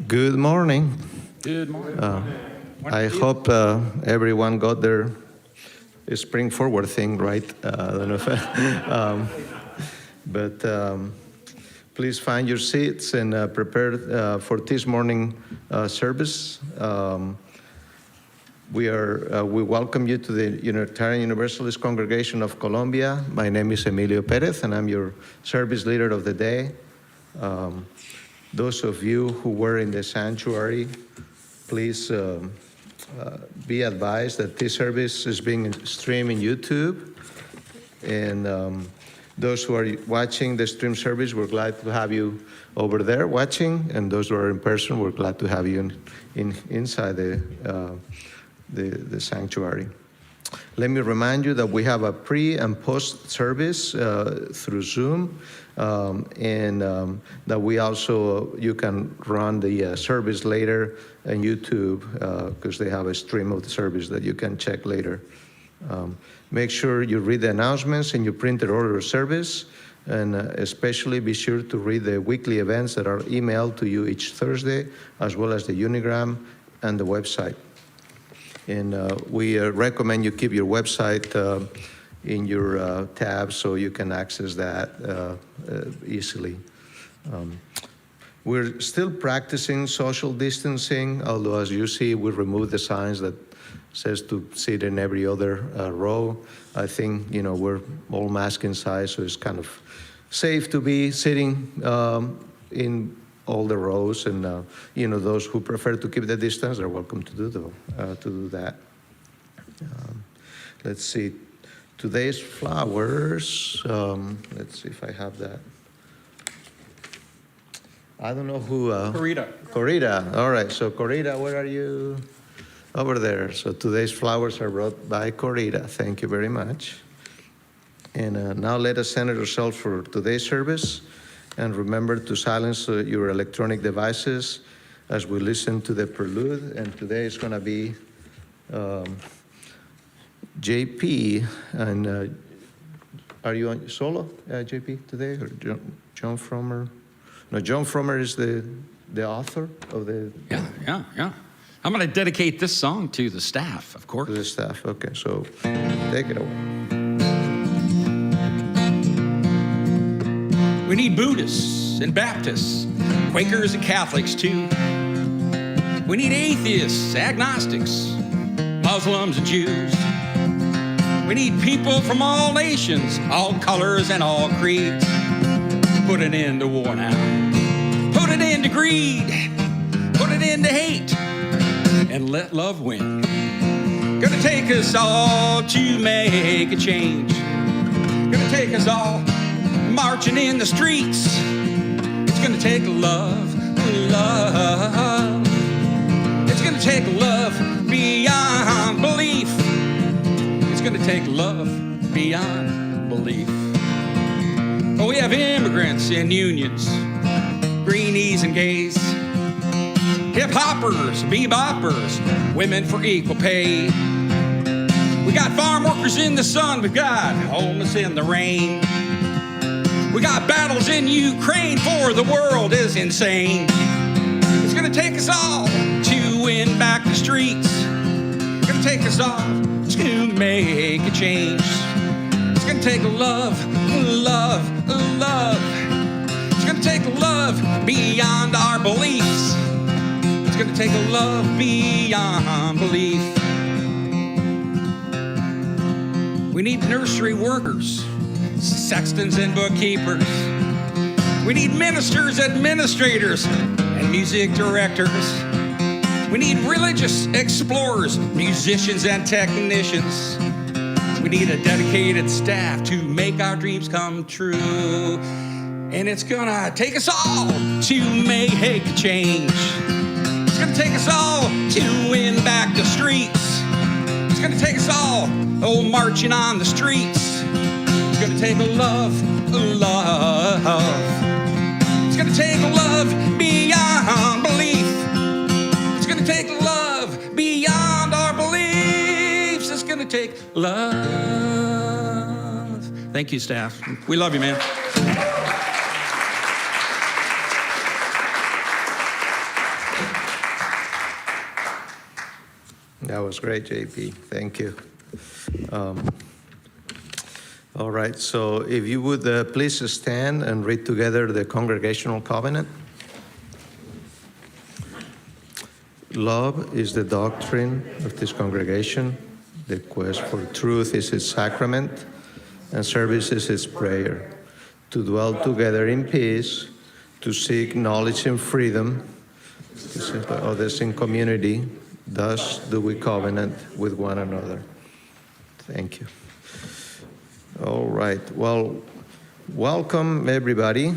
Good morning. Good morning. I hope everyone got their spring forward thing right. I don't know if, please find your seats and prepare for this morning service. We welcome you to the Unitarian Universalist Congregation of Colombia. My name is Emilio Perez, and I'm your service leader of the day. Those of you who were in the sanctuary, please be advised that this service is being streamed in YouTube. And those who are watching the stream service, we're glad to have you over there watching. And those who are in person, we're glad to have you inside the sanctuary. Let me remind you that we have a pre and post service through Zoom. And that we also, you can run the service later on YouTube because they have a stream of the service that you can check later. Make sure you read the announcements in your printed order of service, and especially be sure to read the weekly events that are emailed to you each Thursday, as well as the Unigram and the website. And we recommend you keep your website in your tab so you can access that easily. We're still practicing social distancing, although as you see, we removed the signs that says to sit in every other row. I think, we're all mask inside, so it's kind of safe to be sitting in all the rows, and those who prefer to keep the distance are welcome to do that. Let's see. Today's flowers, let's see if I have that. I don't know who. Corita. All right, so Corita, where are you? Over there. So today's flowers are brought by Corita. Thank you very much. And now let us center ourselves for today's service. And remember to silence your electronic devices as we listen to the prelude. And today is going to be JP, and are you on solo, JP, today, or John Frommer? No, John Frommer is the author of the... Yeah. I'm going to dedicate this song to the staff, of course. To the staff, okay, so take it away. We need Buddhists and Baptists, Quakers and Catholics too. We need atheists, agnostics, Muslims and Jews. We need people from all nations, all colors and all creeds. Put an end to war now. Put it into greed. Put it into hate. And let love win. Gonna take us all to make a change. Gonna take us all marching in the streets. It's gonna take love. It's gonna take love beyond belief. It's going to take love beyond belief. Oh, we have immigrants and unions, greenies and gays, hip-hoppers, beboppers, women for equal pay. We got farm workers in the sun, we've got homeless in the rain. We got battles in Ukraine, for the world is insane. It's going to take us all to win back the streets. It's going to take us all to make a change. It's gonna take love. It's gonna take love beyond our beliefs. It's gonna take love beyond belief. We need nursery workers, sextons and bookkeepers. We need ministers, administrators, and music directors. We need religious explorers, musicians and technicians. We need a dedicated staff to make our dreams come true. And it's gonna take us all to make a change. It's gonna take us all to win back the streets. It's gonna take us all, marching on the streets. It's gonna take love. It's gonna take love beyond belief. It's gonna take love beyond our beliefs. It's gonna take love. Thank you, staff. We love you, man. That was great, JP. Thank you. All right, so if you would please stand and read together the Congregational Covenant. Love is the doctrine of this congregation. The quest for truth is its sacrament, and service is its prayer. To dwell together in peace, to seek knowledge and freedom, to serve others in community. Thus do we covenant with one another. Thank you. All right. Well, welcome everybody.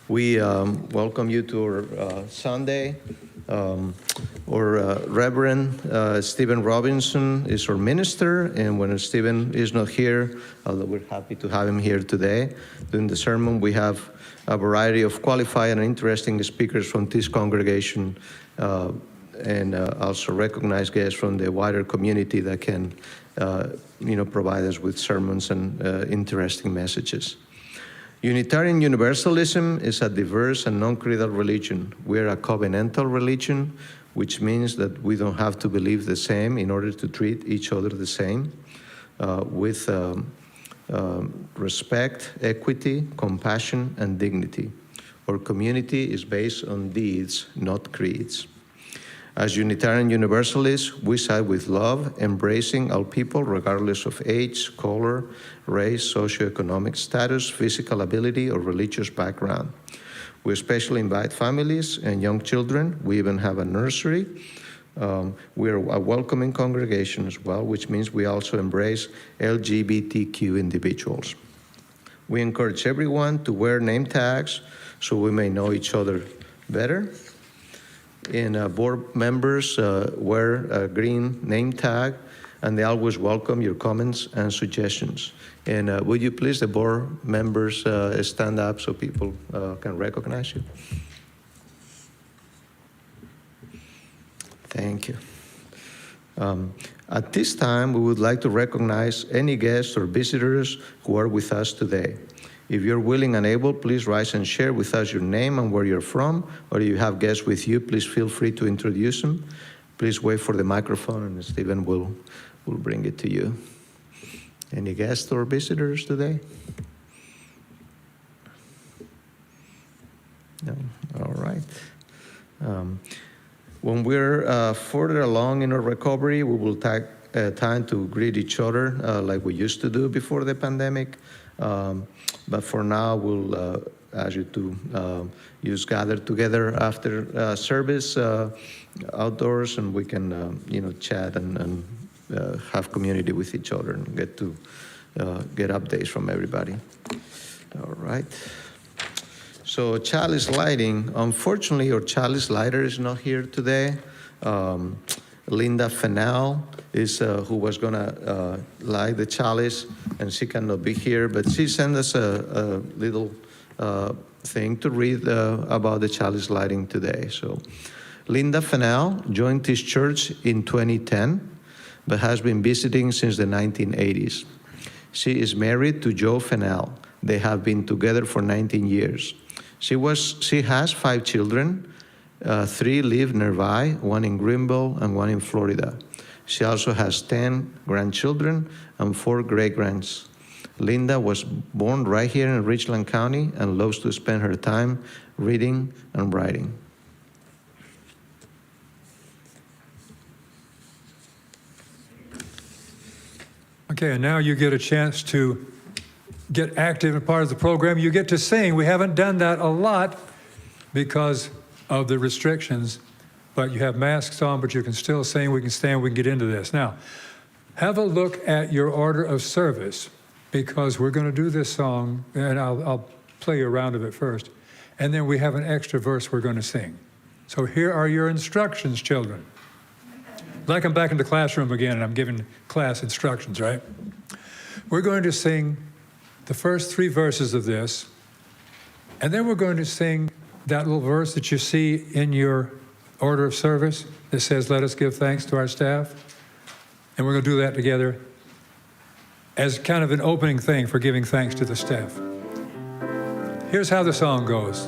We welcome you to our Sunday. Our Reverend Stephen Robinson is our minister, and when Stephen is not here, although we're happy to have him here today, during the sermon we have a variety of qualified and interesting speakers from this congregation, and also recognized guests from the wider community that can provide us with sermons and interesting messages. Unitarian Universalism is a diverse and non-creedal religion. We're a covenantal religion, which means that we don't have to believe the same in order to treat each other the same, with respect, equity, compassion, and dignity. Our community is based on deeds, not creeds. As Unitarian Universalists, we side with love, embracing all people regardless of age, color, race, socioeconomic status, physical ability, or religious background. We especially invite families and young children. We even have a nursery. We are a welcoming congregation as well, which means we also embrace LGBTQ individuals. We encourage everyone to wear name tags so we may know each other better. And board members wear a green name tag, and they always welcome your comments and suggestions. And would you please, the board members, stand up so people can recognize you? Thank you. At this time, we would like to recognize any guests or visitors who are with us today. If you're willing and able, please rise and share with us your name and where you're from, or if you have guests with you, please feel free to introduce them. Please wait for the microphone, and Stephen will bring it to you. Any guests or visitors today? No? All right. When we're further along in our recovery, we will take time to greet each other like we used to do before the pandemic. But for now, we'll ask you to just gather together after service outdoors, and we can, chat and have community with each other and get updates from everybody. All right. So chalice lighting. Unfortunately, our chalice lighter is not here today. Linda Fennell is who was going to light the chalice, and she cannot be here, but she sent us a little thing to read about the chalice lighting today. So Linda Fennell joined this church in 2010, but has been visiting since the 1980s. She is married to Joe Fennell. They have been together for 19 years. She has 5 children. 3 live nearby, 1 in Greenville and 1 in Florida. She also has 10 grandchildren and 4 great-grands. Linda was born right here in Richland County and loves to spend her time reading and writing. Okay, and now you get a chance to get active in part of the program. You get to sing. We haven't done that a lot because of the restrictions, but you have masks on, but you can still sing. We can stand, we can get into this. Now, have a look at your order of service, because we're going to do this song, and I'll play a round of it first, and then we have an extra verse we're going to sing. So here are your instructions, children. Like I'm back in the classroom again, and I'm giving class instructions, right? We're going to sing the first 3 verses of this, and then we're going to sing that little verse that you see in your order of service that says, "Let us give thanks to our staff." And we're going to do that together. as kind of an opening thing for giving thanks to the staff. Here's how the song goes.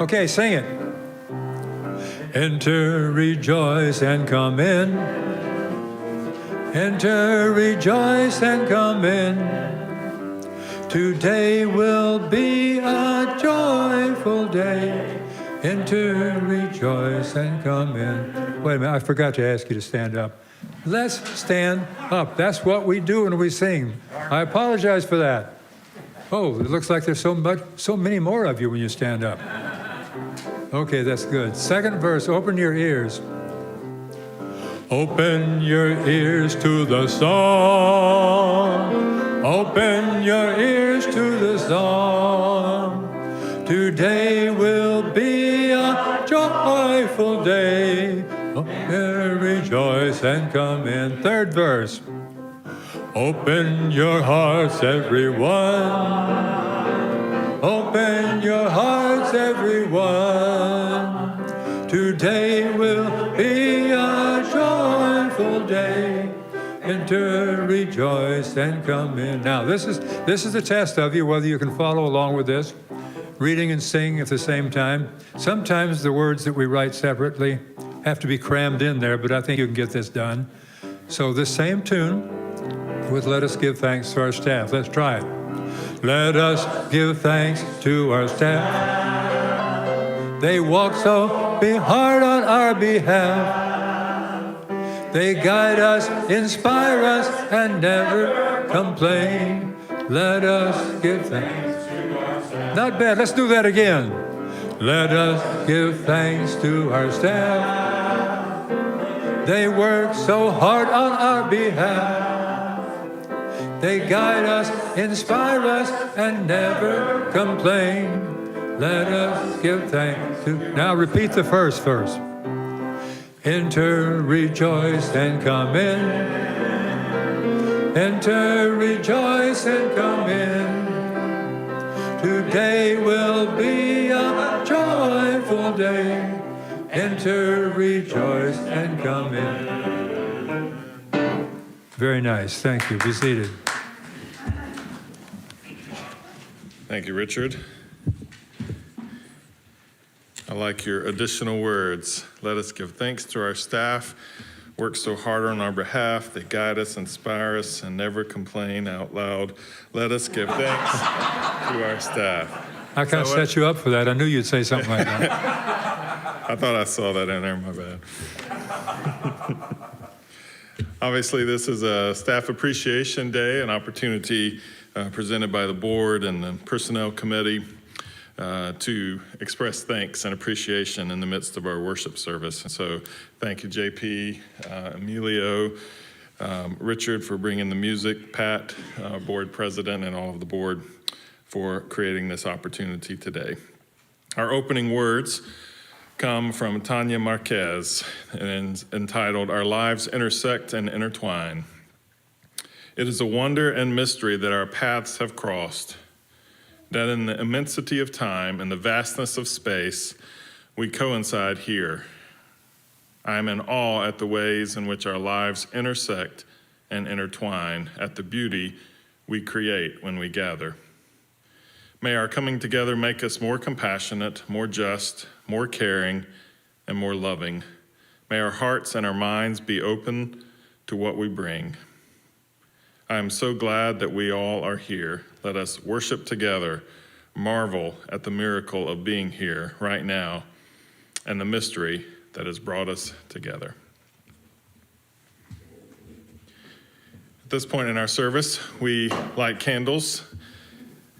Okay, sing it. Enter, rejoice, and come in. Enter, rejoice, and come in. Today will be a joyful day. Enter, rejoice, and come in. Wait a minute, I forgot to ask you to stand up. Let's stand up. That's what we do when we sing. I apologize for that. Oh, it looks like there's so many more of you when you stand up. Okay, that's good. Second verse, open your ears. Open your ears to the song. Open your ears to the song. Today will be a joyful day. Rejoice and come in. Third verse. Open your hearts, everyone. Open your hearts, everyone. Today will be a joyful day. Enter, rejoice, and come in. Now, this is the test of you, whether you can follow along with this, reading and singing at the same time. Sometimes the words that we write separately have to be crammed in there, but I think you can get this done. So this same tune with Let Us Give Thanks to Our Staff. Let's try it. Let us give thanks to our staff. They walk so hard on our behalf. They guide us, inspire us, and never complain. Let us give thanks to our staff. Not bad. Let's do that again. Let us give thanks to our staff. They work so hard on our behalf. They guide us, inspire us, and never complain. Let us give thanks to... Now repeat the first verse. Enter, rejoice, and come in. Enter, rejoice, and come in. Today will be a joyful day. Enter, rejoice, and come in. Very nice. Thank you. Be seated. Thank you, Richard. I like your additional words. Let us give thanks to our staff, work so hard on our behalf. They guide us, inspire us, and never complain out loud. Let us give thanks to our staff. I kind of set you up for that. I knew you'd say something like that. I thought I saw that in there, my bad. Obviously, this is a Staff Appreciation Day, an opportunity presented by the board and the Personnel Committee to express thanks and appreciation in the midst of our worship service. And so thank you, JP, Emilio, Richard for bringing the music, Pat, board president, and all of the board for creating this opportunity today. Our opening words come from Tanya Marquez and entitled, Our Lives Intersect and Intertwine. It is a wonder and mystery that our paths have crossed, that in the immensity of time and the vastness of space, we coincide here. I am in awe at the ways in which our lives intersect and intertwine, at the beauty we create when we gather. May our coming together make us more compassionate, more just, more caring, and more loving. May our hearts and our minds be open to what we bring. I am so glad that we all are here. Let us worship together, marvel at the miracle of being here right now, and the mystery that has brought us together. At this point in our service, we light candles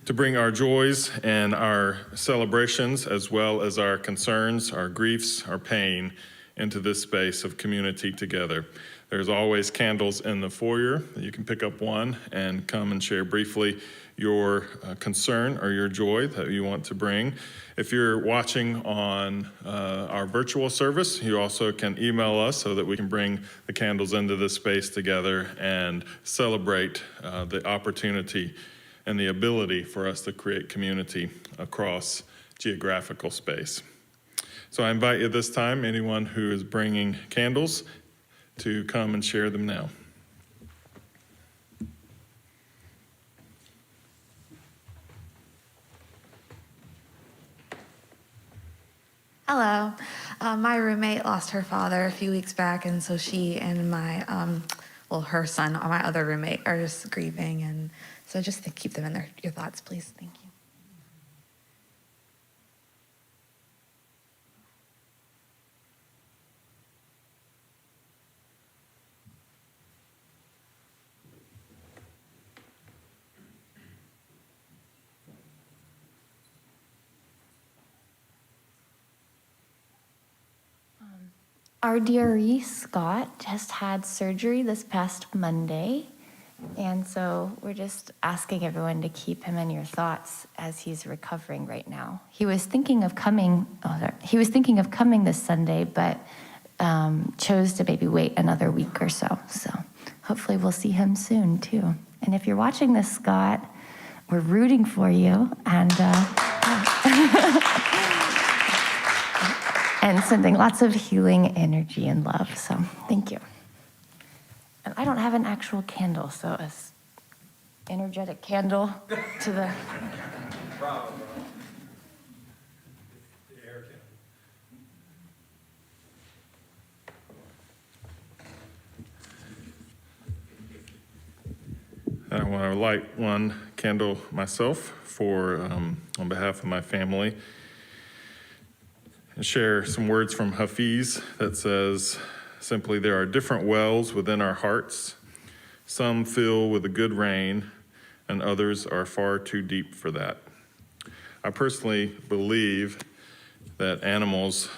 to bring our joys and our celebrations, as well as our concerns, our griefs, our pain, into this space of community together. There's always candles in the foyer. You can pick up one and come and share briefly your concern or your joy that you want to bring. If you're watching on our virtual service, you also can email us so that we can bring the candles into this space together and celebrate the opportunity and the ability for us to create community across geographical space. So I invite you this time, anyone who is bringing candles, to come and share them now. Hello. My roommate lost her father a few weeks back, and so she and my, her son, my other roommate, are just grieving, and so just keep them in your thoughts, please. Thank you. Our dear Scott just had surgery this past Monday, and so we're just asking everyone to keep him in your thoughts as he's recovering right now. He was thinking of coming. This Sunday, but chose to maybe wait another week or so. So hopefully we'll see him soon too. And if you're watching this, Scott, we're rooting for you, and and sending lots of healing energy and love. So thank you. And I don't have an actual candle, so a energetic candle to the... Bravo. I want to light one candle myself on behalf of my family, and share some words from Hafiz that says simply, there are different wells within our hearts. Some fill with a good rain, and others are far too deep for that. I personally believe that animals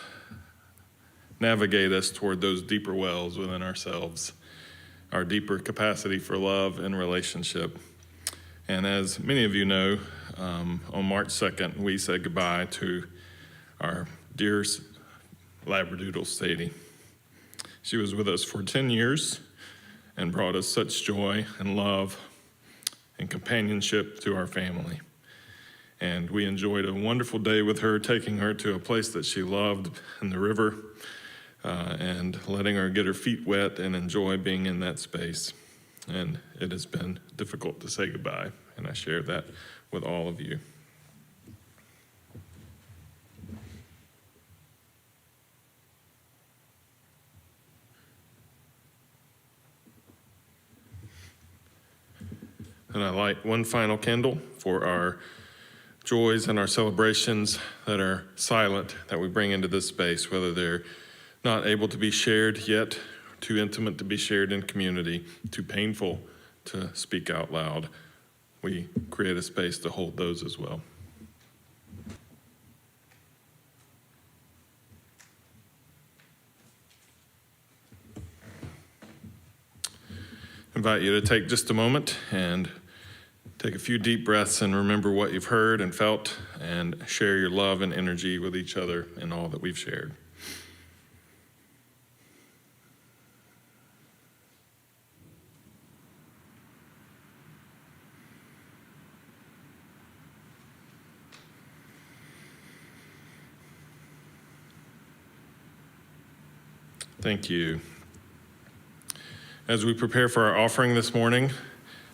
navigate us toward those deeper wells within ourselves, our deeper capacity for love and relationship. And as many of you know, on March 2nd, we said goodbye to our dear Labradoodle, Sadie. She was with us for 10 years and brought us such joy and love and companionship to our family. And we enjoyed a wonderful day with her, taking her to a place that she loved in the river, and letting her get her feet wet and enjoy being in that space. And it has been difficult to say goodbye, and I share that with all of you. And I light one final candle for our joys and our celebrations that are silent, that we bring into this space, whether they're not able to be shared yet, too intimate to be shared in community, too painful to speak out loud. We create a space to hold those as well. I invite you to take just a moment and take a few deep breaths and remember what you've heard and felt, and share your love and energy with each other in all that we've shared. Thank you. As we prepare for our offering this morning,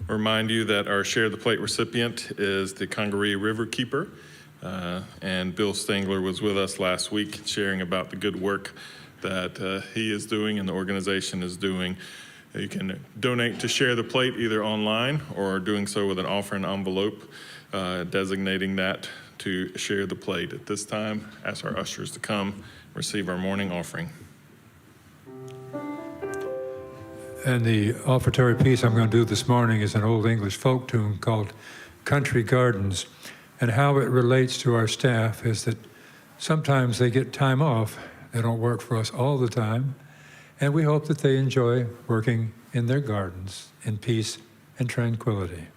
remind you that our Share the Plate recipient is the Congaree River Keeper, and Bill Stengler was with us last week sharing about the good work that he is doing and the organization is doing. You can donate to Share the Plate either online or doing so with an offering envelope, designating that to Share the Plate. At this time, ask our ushers to come receive our morning offering. And the offertory piece I'm going to do this morning is an old English folk tune called Country Gardens. And how it relates to our staff is that sometimes they get time off They don't work for us all the time. And we hope that they enjoy working in their gardens in peace and tranquility.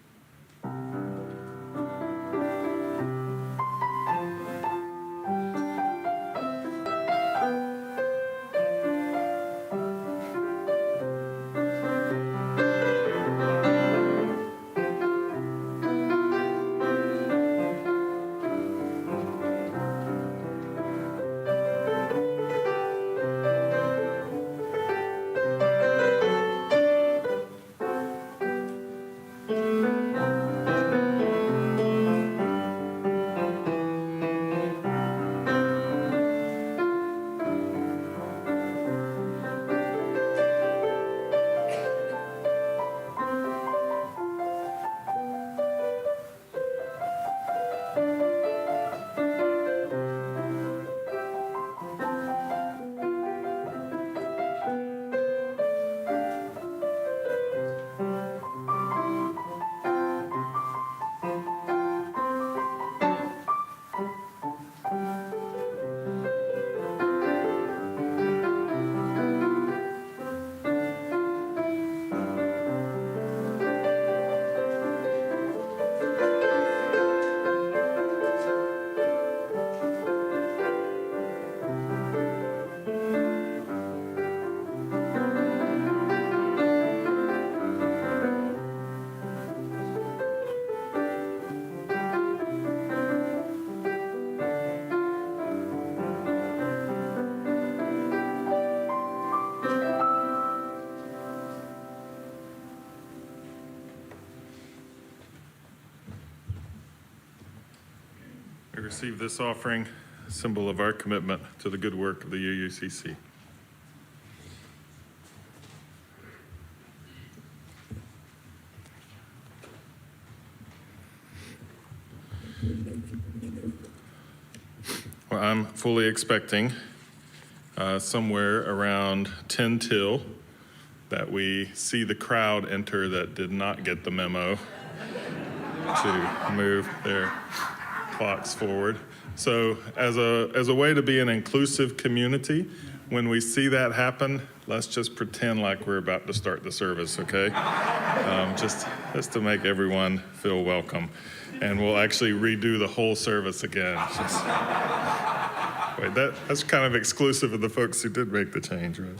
We receive this offering, a symbol of our commitment to the good work of the UUCC. Well, I'm fully expecting somewhere around 10 till that we see the crowd enter that did not get the memo to move their clocks forward. So as a way to be an inclusive community, when we see that happen, let's just pretend like we're about to start the service, okay? Just to make everyone feel welcome. And we'll actually redo the whole service again. Wait, that's kind of exclusive of the folks who did make the change, right?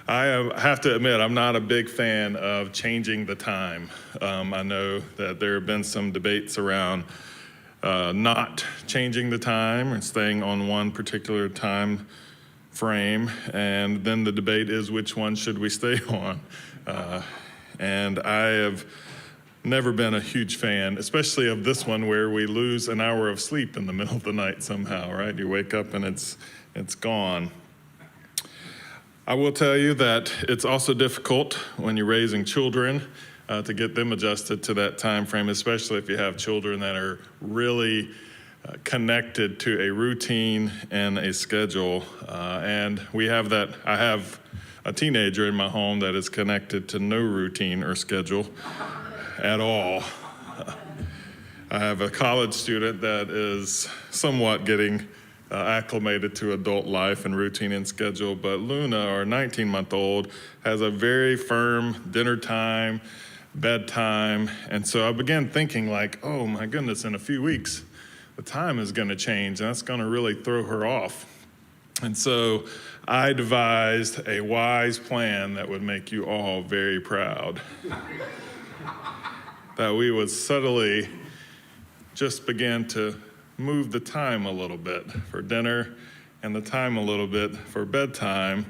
I have to admit, I'm not a big fan of changing the time. I know that there have been some debates around not changing the time or staying on one particular time frame, and then the debate is which one should we stay on. And I have never been a huge fan, especially of this one where we lose an hour of sleep in the middle of the night somehow, right? You wake up and it's gone. I will tell you that it's also difficult when you're raising children to get them adjusted to that time frame, especially if you have children that are really connected to a routine and a schedule. And we have that. I have a teenager in my home that is connected to no routine or schedule at all. I have a college student that is somewhat getting acclimated to adult life and routine and schedule, but Luna, our 19-month-old, has a very firm dinner time, bedtime, and so I began thinking like, oh my goodness, in a few weeks, the time is gonna change, and that's gonna really throw her off. And so I devised a wise plan that would make you all very proud. That we would subtly just begin to move the time a little bit for dinner and the time a little bit for bedtime,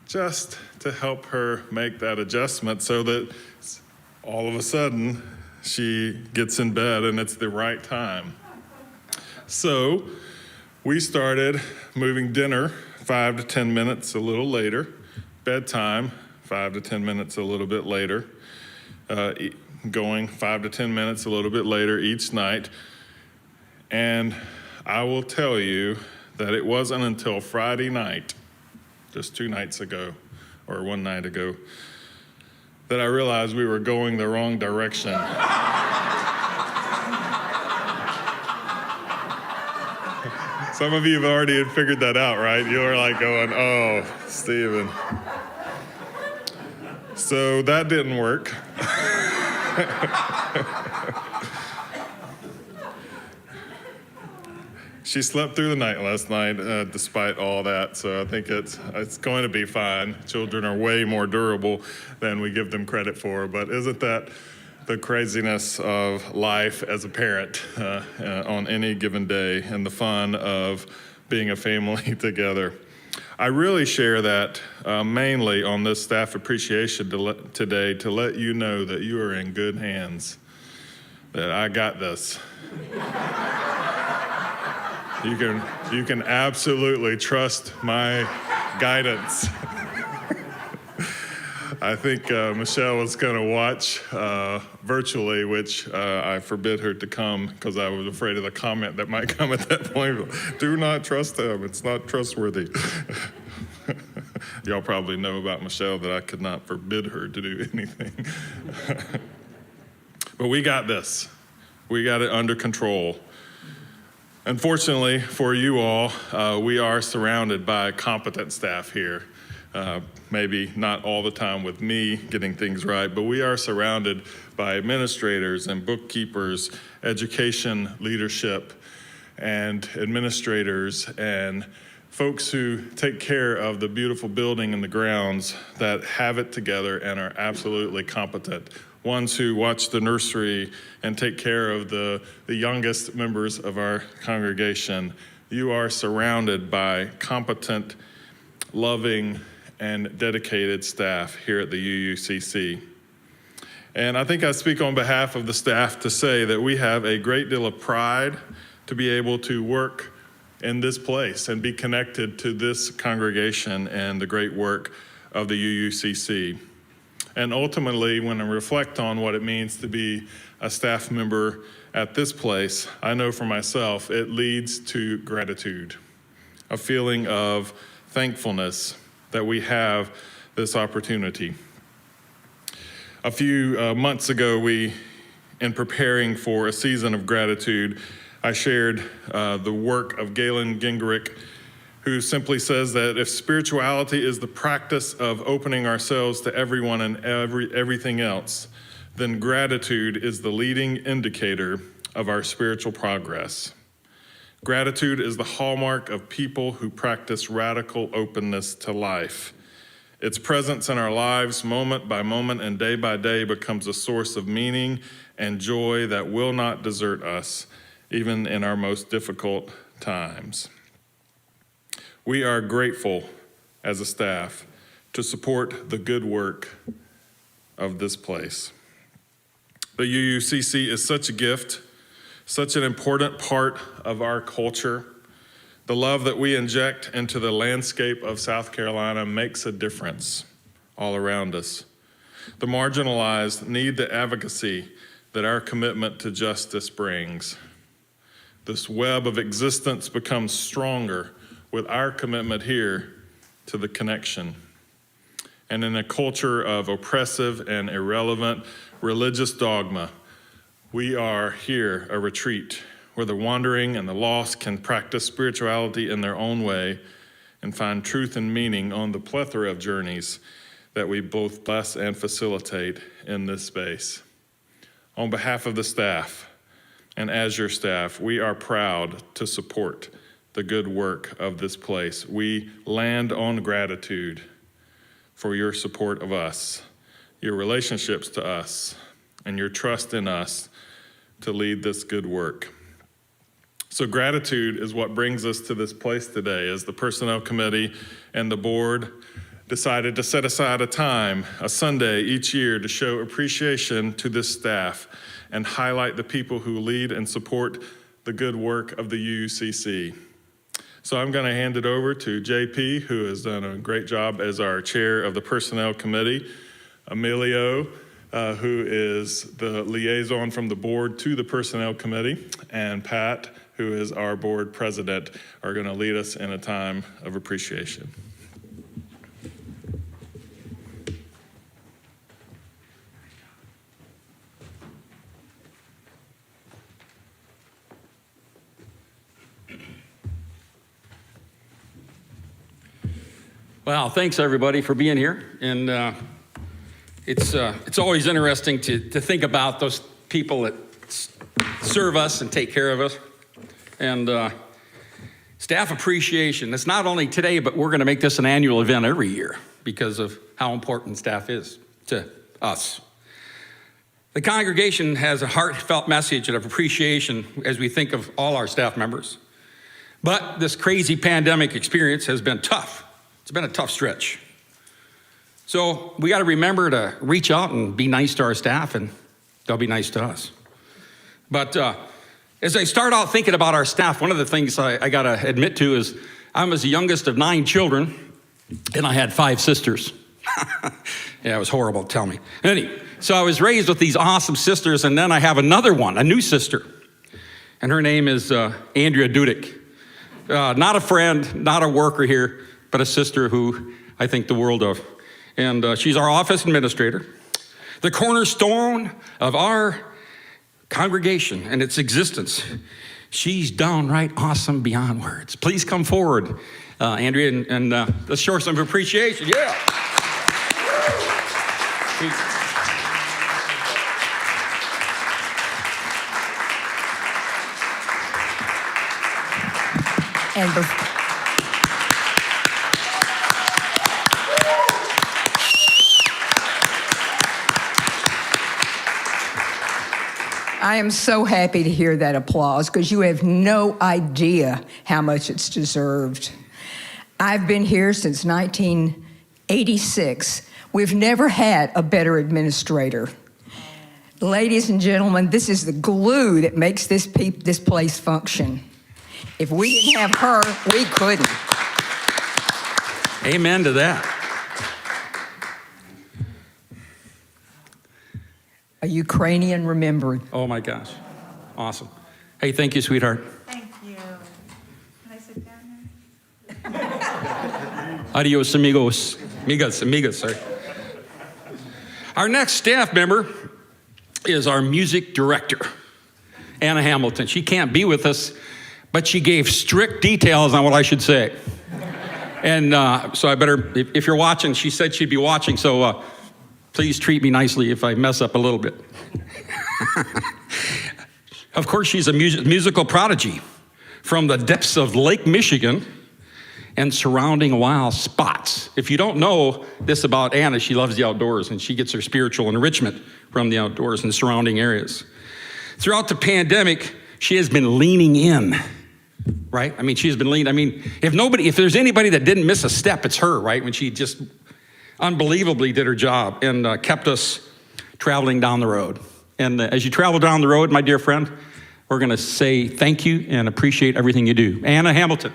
just to help her make that adjustment so that all of a sudden she gets in bed and it's the right time. So we started moving dinner 5 to 10 minutes a little later, bedtime 5 to 10 minutes a little bit later, going 5 to 10 minutes a little bit later each night. And I will tell you that it wasn't until Friday night, just 2 nights ago, or 1 night ago, that I realized we were going the wrong direction. Some of you have already figured that out, right? You were like going, oh, Stephen. So that didn't work. She slept through the night last night, despite all that, so I think it's going to be fine. Children are way more durable than we give them credit for, but isn't that the craziness of life as a parent on any given day and the fun of being a family together? I really share that mainly on this staff appreciation today to let you know that you are in good hands, that I got this. You can absolutely trust my guidance. I think Michelle was going to watch virtually, which I forbid her to come because I was afraid of the comment that might come at that point. Do not trust them. It's not trustworthy. Y'all probably know about Michelle that I could not forbid her to do anything. But we got this. We got it under control. Unfortunately for you all, we are surrounded by competent staff here. Maybe not all the time with me getting things right, but we are surrounded by administrators and bookkeepers, education leadership, and administrators, and folks who take care of the beautiful building and the grounds that have it together and are absolutely competent. Ones who watch the nursery and take care of the youngest members of our congregation. You are surrounded by competent, loving, and dedicated staff here at the UUCC. And I think I speak on behalf of the staff to say that we have a great deal of pride to be able to work in this place and be connected to this congregation and the great work of the UUCC. And ultimately, when I reflect on what it means to be a staff member at this place, I know for myself, it leads to gratitude, a feeling of thankfulness that we have this opportunity. A few months ago, in preparing for a season of gratitude, I shared the work of Galen Gingerich, who simply says that if spirituality is the practice of opening ourselves to everyone and everything else, then gratitude is the leading indicator of our spiritual progress. Gratitude is the hallmark of people who practice radical openness to life. Its presence in our lives, moment by moment and day by day, becomes a source of meaning and joy that will not desert us, even in our most difficult times. We are grateful as a staff to support the good work of this place. The UUCC is such a gift, such an important part of our culture. The love that we inject into the landscape of South Carolina makes a difference all around us. The marginalized need the advocacy that our commitment to justice brings. This web of existence becomes stronger with our commitment here to the connection. And in a culture of oppressive and irrelevant religious dogma, we are here a retreat where the wandering and the lost can practice spirituality in their own way and find truth and meaning on the plethora of journeys that we both bless and facilitate in this space. On behalf of the staff and as your staff, we are proud to support the good work of this place. We land on gratitude for your support of us, your relationships to us, and your trust in us to lead this good work. So gratitude is what brings us to this place today as the Personnel Committee and the board decided to set aside a time, a Sunday each year, to show appreciation to this staff and highlight the people who lead and support the good work of the UUCC. So I'm going to hand it over to JP, who has done a great job as our chair of the Personnel Committee, Emilio, who is the liaison from the board to the Personnel Committee, and Pat, who is our board president, are going to lead us in a time of appreciation. Well, thanks everybody for being here, and it's always interesting to think about those people that serve us and take care of us, and staff appreciation. It's not only today, but we're going to make this an annual event every year because of how important staff is to us. The congregation has a heartfelt message of appreciation as we think of all our staff members, but this crazy pandemic experience has been tough. It's been a tough stretch. So we got to remember to reach out and be nice to our staff, and they'll be nice to us. But as I start out thinking about our staff, one of the things I got to admit to is I was the youngest of 9 children, and I had 5 sisters. Yeah, it was horrible, tell me. Anyway, so I was raised with these awesome sisters, and then I have another one, a new sister, and her name is Andrea Dudick. Not a friend, not a worker here, but a sister who I think the world of. And she's our office administrator, the cornerstone of our congregation and its existence. She's downright awesome beyond words. Please come forward, Andrea, and let's show some appreciation. Yeah. And I am so happy to hear that applause because you have no idea how much it's deserved. I've been here since 1986. We've never had a better administrator. Ladies and gentlemen, this is the glue that makes this place function. If we didn't have her, we couldn't. Amen to that. A Ukrainian remembered. Oh my gosh. Awesome. Hey, thank you, sweetheart. Thank you. Can I sit down now? Adios, amigos. Amigas, sorry. Our next staff member is our music director, Anna Hamilton. She can't be with us, but she gave strict details on what I should say. And so I better, if you're watching, she said she'd be watching, so please treat me nicely if I mess up a little bit. Of course, she's a musical prodigy from the depths of Lake Michigan and surrounding wild spots. If you don't know this about Anna, she loves the outdoors, and she gets her spiritual enrichment from the outdoors and surrounding areas. Throughout the pandemic, she has been leaning in, right? I mean, she's been leaning. I mean, if there's anybody that didn't miss a step, it's her, right? When she just unbelievably did her job and kept us traveling down the road. And as you travel down the road, my dear friend, we're going to say thank you and appreciate everything you do. Anna Hamilton.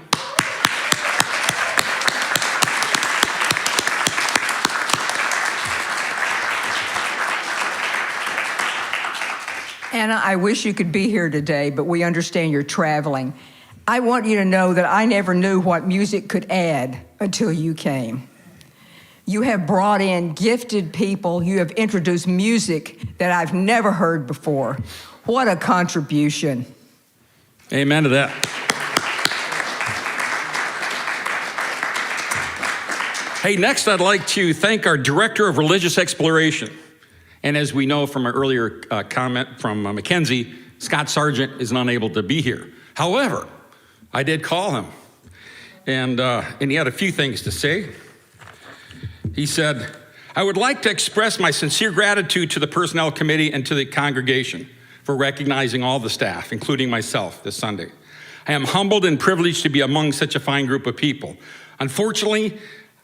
Anna, I wish you could be here today, but we understand you're traveling. I want you to know that I never knew what music could add until you came. You have brought in gifted people. You have introduced music that I've never heard before. What a contribution. Amen to that. Hey, next I'd like to thank our Director of Religious Exploration. And as we know from an earlier comment from Mackenzie, Scott Sargent is unable to be here. However, I did call him, and he had a few things to say. He said, I would like to express my sincere gratitude to the Personnel Committee and to the congregation for recognizing all the staff, including myself, this Sunday. I am humbled and privileged to be among such a fine group of people. Unfortunately,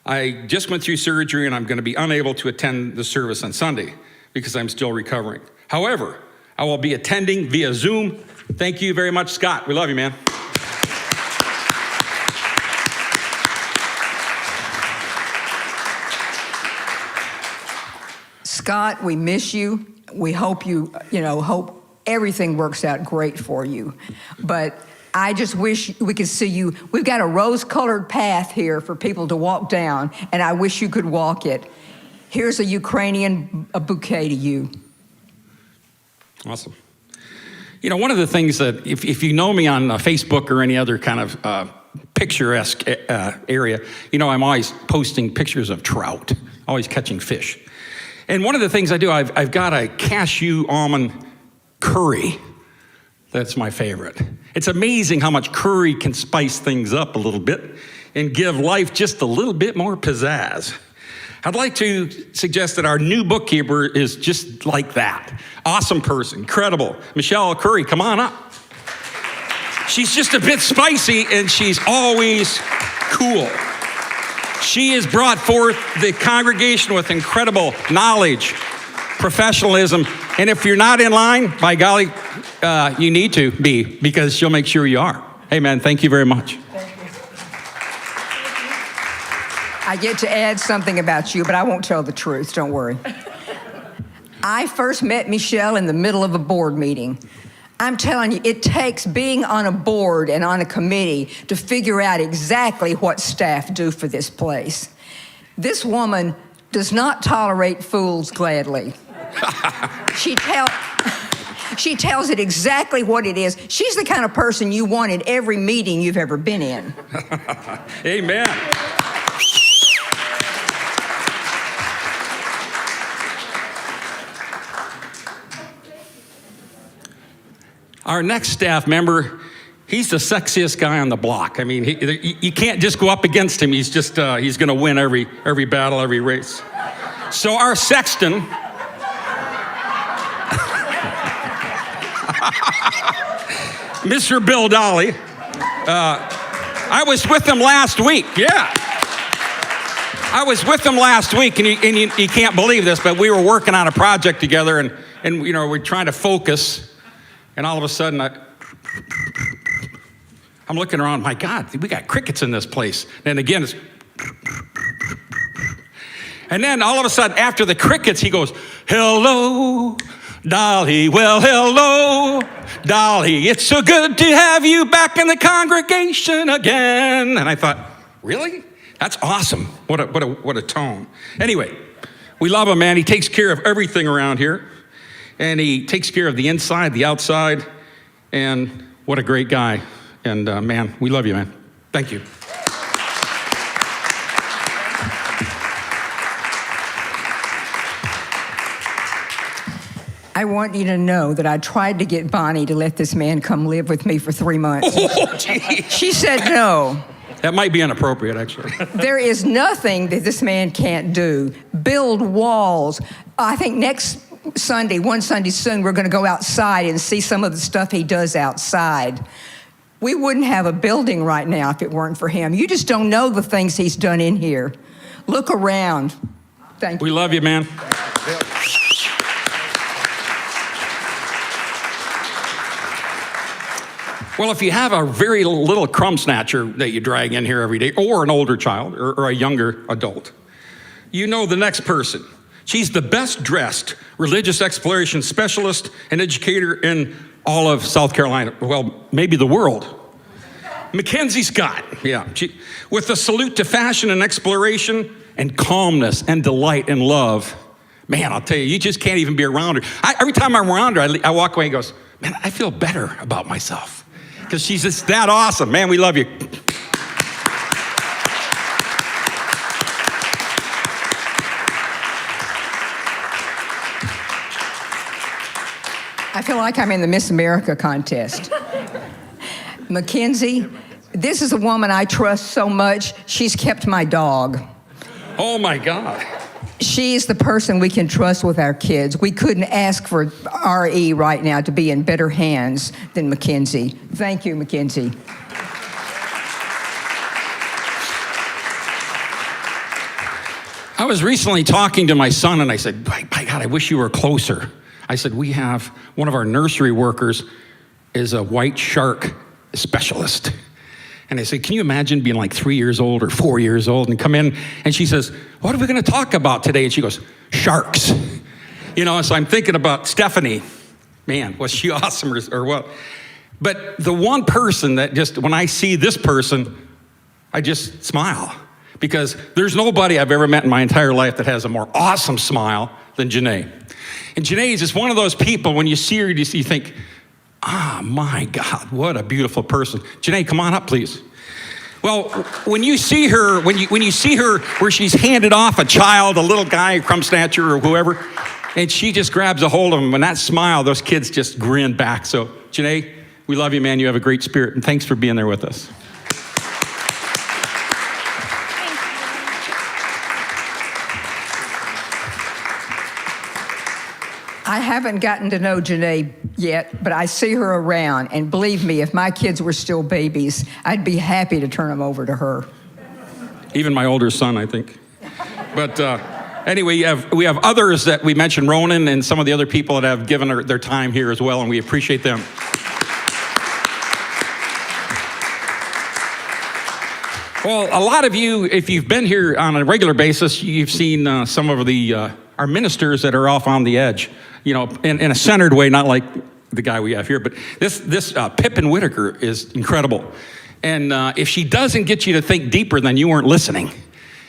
I just went through surgery and I'm going to be unable to attend the service on Sunday because I'm still recovering. However, I will be attending via Zoom. Thank you very much, Scott. We love you, man. Scott, we miss you. We hope hope everything works out great for you. But I just wish we could see you. We've got a rose-colored path here for people to walk down, and I wish you could walk it. Here's a Ukrainian bouquet to you. Awesome. You know, one of the things that, if you know me on Facebook or any other kind of picturesque area, you know, I'm always posting pictures of trout, always catching fish. And one of the things I do, I've got a cashew almond curry. That's my favorite. It's amazing how much curry can spice things up a little bit and give life just a little bit more pizzazz. I'd like to suggest that our new bookkeeper is just like that. Awesome person, incredible. Michelle Curry, come on up. She's just a bit spicy and she's always cool. She has brought forth the congregation with incredible knowledge, professionalism, and if you're not in line, by golly, you need to be, because she'll make sure you are. Amen. Thank you very much. I get to add something about you, but I won't tell the truth, don't worry. I first met Michelle in the middle of a board meeting. I'm telling you, it takes being on a board and on a committee to figure out exactly what staff do for this place. This woman does not tolerate fools gladly. She tells it exactly what it is. She's the kind of person you want in every meeting you've ever been in. Amen. Our next staff member, he's the sexiest guy on the block. I mean, you can't just go up against him. He's just, he's going to win every battle, every race. So our sexton, Mr. Bill Dolly, I was with him last week. Yeah. I was with him last week, and you can't believe this, but we were working on a project together, and you know, we're trying to focus. And all of a sudden, I'm looking around, my God, we got crickets in this place. And again, it's... And then all of a sudden, after the crickets, he goes, "Hello, Dolly, well, hello, Dolly. It's so good to have you back in the congregation again." And I thought, really? That's awesome. What a tone. Anyway, we love him, man. He takes care of everything around here. And he takes care of the inside, the outside, and what a great guy. And man, we love you, man. Thank you. I want you to know that I tried to get Bonnie to let this man come live with me for 3 months. Oh, geez. She said no. That might be inappropriate, actually. There is nothing that this man can't do. Build walls. I think next Sunday, one Sunday soon, we're going to go outside and see some of the stuff he does outside. We wouldn't have a building right now if it weren't for him. You just don't know the things he's done in here. Look around. Thank you. We love you, man. Well, if you have a very little crumb snatcher that you drag in here every day, or an older child, or a younger adult, you know the next person. She's the best dressed religious exploration specialist and educator in all of South Carolina. Well, maybe the world. Mackenzie Scott, yeah. With a salute to fashion and exploration and calmness and delight and love. Man, I'll tell you, you just can't even be around her. Every time I'm around her, I walk away and goes, man, I feel better about myself. Because she's just that awesome. Man, we love you. I feel like I'm in the Miss America contest. Mackenzie, this is a woman I trust so much, she's kept my dog. Oh, my God. She's the person we can trust with our kids. We couldn't ask for RE right now to be in better hands than Mackenzie. Thank you, Mackenzie. I was recently talking to my son, and I said, by God, I wish you were closer. I said, we have one of our nursery workers is a white shark specialist. And I said, can you imagine being like 3 years old or 4 years old and come in and she says, what are we going to talk about today? And she goes, sharks. You know, so I'm thinking about Stephanie. Man, was she awesome or what? But the one person that just, when I see this person, I just smile. Because there's nobody I've ever met in my entire life that has a more awesome smile than Janae. And Janae is just one of those people, when you see her, you think, ah, my God, what a beautiful person. Janae, come on up, please. Well, when you see her, when you see her where she's handed off a child, a little guy, a crumb snatcher or whoever, and she just grabs a hold of him, and that smile, those kids just grin back. So, Janae, we love you, man. You have a great spirit, and thanks for being there with us. I haven't gotten to know Janae yet, but I see her around, and believe me, if my kids were still babies, I'd be happy to turn them over to her. Even my older son, I think. But anyway, we have others that we mentioned, Ronan and some of the other people that have given their time here as well, and we appreciate them. Well, a lot of you, if you've been here on a regular basis, you've seen some of our ministers that are off on the edge, you know, in a centered way, not like the guy we have here. But this Pippin Whitaker is incredible. And if she doesn't get you to think deeper, then you weren't listening.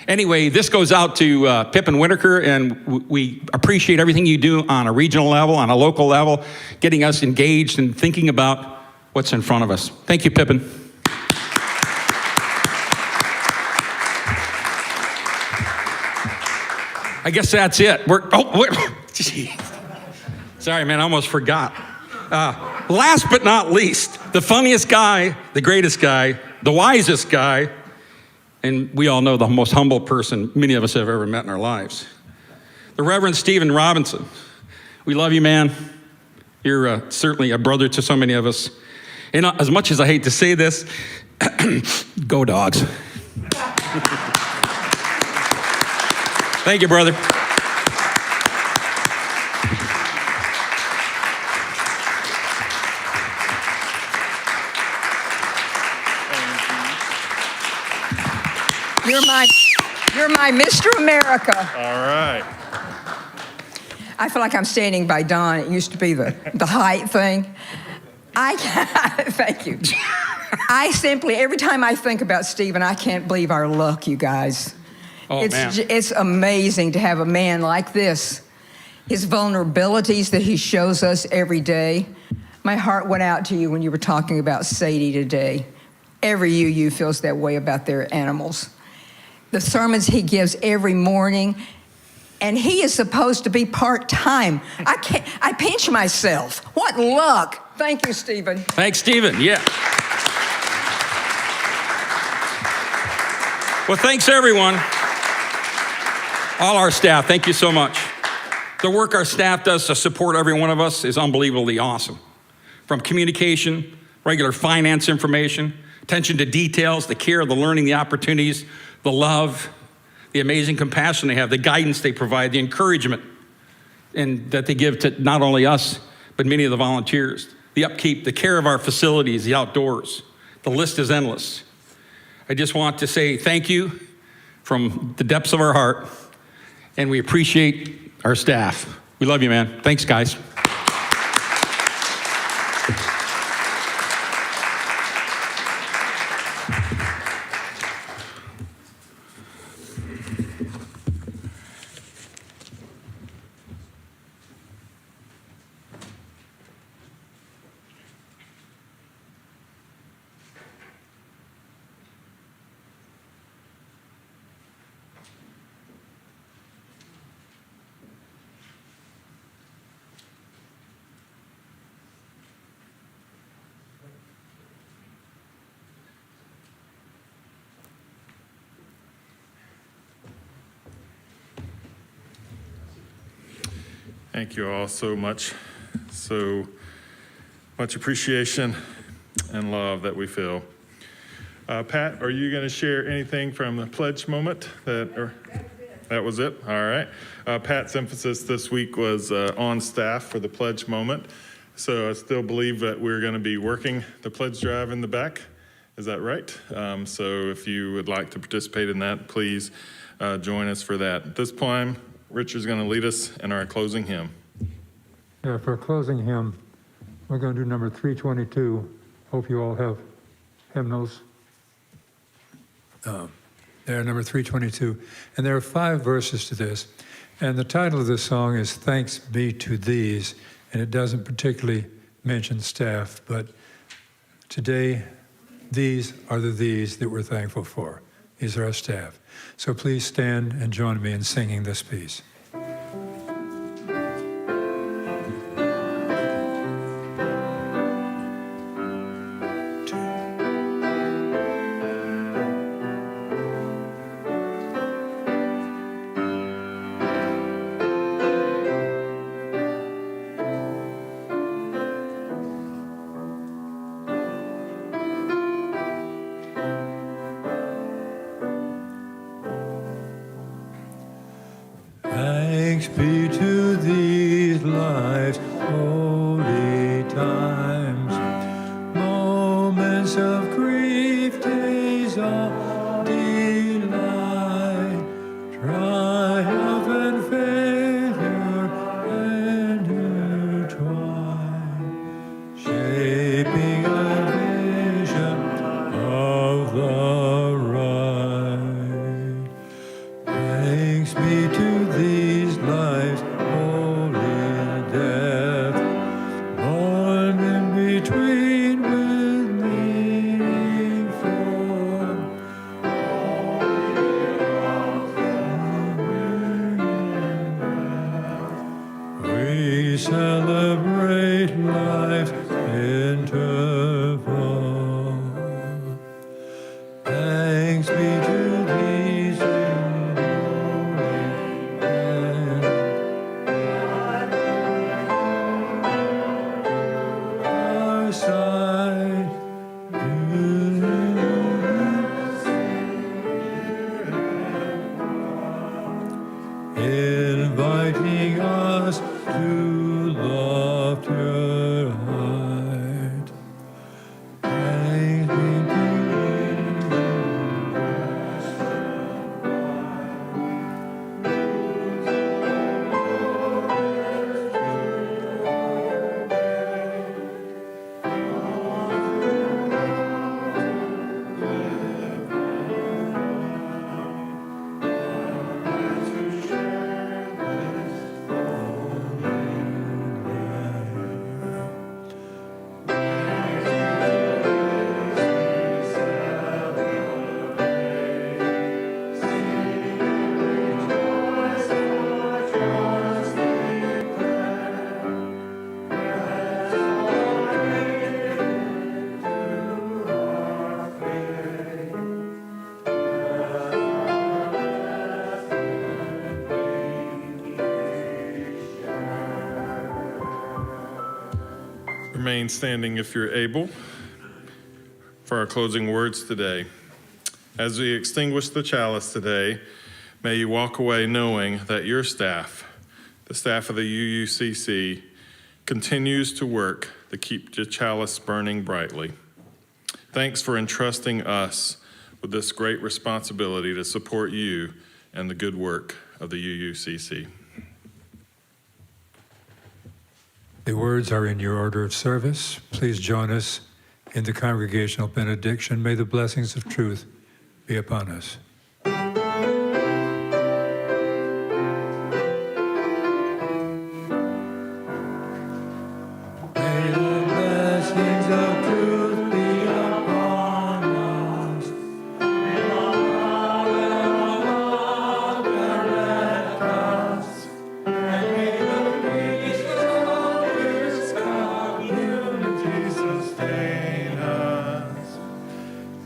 Anyway, this goes out to Pippin Whitaker, and we appreciate everything you do on a regional level, on a local level, getting us engaged and thinking about what's in front of us. Thank you, Pippin. I guess that's it. Sorry, man, I almost forgot. Last but not least, the funniest guy, the greatest guy, the wisest guy, and we all know the most humble person many of us have ever met in our lives. The Reverend Stephen Robinson. We love you, man. You're certainly a brother to so many of us. And as much as I hate to say this, go Dogs. Thank you, brother. You're my Mr. America. All right. I feel like I'm standing by Don. It used to be the height thing. Thank you. I simply, every time I think about Stephen, I can't believe our luck, you guys. Oh, man. It's amazing to have a man like this. His vulnerabilities that he shows us every day. My heart went out to you when you were talking about Sadie today. Every UU feels that way about their animals. The sermons he gives every morning, and he is supposed to be part-time. I pinch myself. What luck. Thank you, Stephen. Thanks, Stephen. Yeah. Well, thanks, everyone. All our staff, thank you so much. The work our staff does to support every one of us is unbelievably awesome. From communication, regular finance information, attention to details, the care, the learning, the opportunities, the love, the amazing compassion they have, the guidance they provide, the encouragement and that they give to not only us, but many of the volunteers, the upkeep, the care of our facilities, the outdoors. The list is endless. I just want to say thank you from the depths of our heart, and we appreciate our staff. We love you, man. Thanks, guys. Thank you all so much. So much appreciation and love that we feel. Pat, are you going to share anything from the pledge moment? That was it? All right. Pat's emphasis this week was on staff for the pledge moment. So I still believe that we're going to be working the pledge drive in the back. Is that right? So if you would like to participate in that, please join us for that. At this point, Richard's going to lead us in our closing hymn. Yeah, for closing hymn, we're going to do number 322. Hope you all have hymnals. There, number 322. And there are 5 verses to this. And the title of this song is Thanks Be to These. And it doesn't particularly mention staff, but today these are the these that we're thankful for. These are our staff. So please stand and join me in singing this piece. Thanks be to these lives, holy times, moments of grief, days of delight, triumph and failure intertwine, shaping a vision of the right. Thanks be to these lives, holy death, born in between with meaningful. We celebrate life's interval. Thanks be to these our side. Inviting us to loftier height. Thanks be to Remain standing if you're able for our closing words today. As we extinguish the chalice today, may you walk away knowing that your staff, the staff of the UUCC, continues to work to keep the chalice burning brightly. Thanks for entrusting us with this great responsibility to support you and the good work of the UUCC. The words are in your order of service. Please join us in the congregational benediction. May the blessings of truth be upon us. May the blessings of truth be upon us. May the love direct us. And may the peace of this community sustain us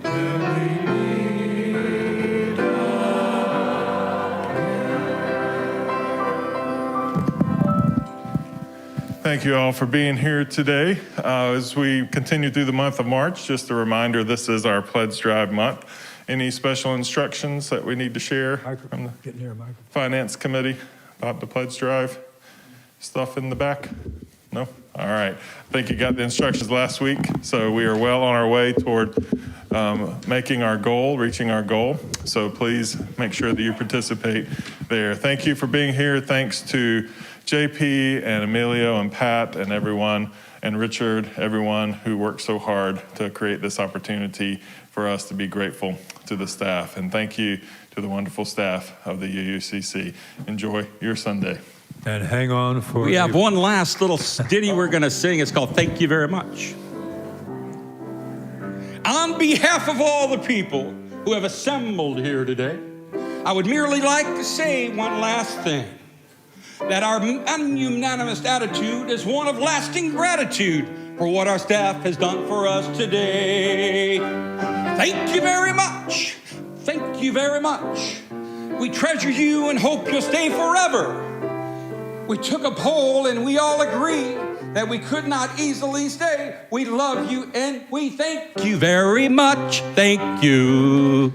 till we meet Thank you all for being here today. As we continue through the month of March, just a reminder, this is our Pledge Drive month. Any special instructions that we need to share from the Get near a microphone. Finance Committee about the Pledge Drive? Stuff in the back? No? All right. I think you got the instructions last week, so we are well on our way toward making our goal, reaching our goal. So please make sure that you participate there. Thank you for being here. Thanks to JP and Emilio and Pat and everyone, and Richard, everyone who worked so hard to create this opportunity for us to be grateful to the staff. And thank you to the wonderful staff of the UUCC. Enjoy your Sunday. And hang on for We have one last little ditty we're going to sing. It's called Thank You Very Much. On behalf of all the people who have assembled here today, I would merely like to say one last thing, that our ununanimous attitude is one of lasting gratitude for what our staff has done for us today. Thank you very much. Thank you very much. We treasure you and hope you'll stay forever. We took a poll and we all agree that we could not easily stay. We love you and we thank you very much. Thank you.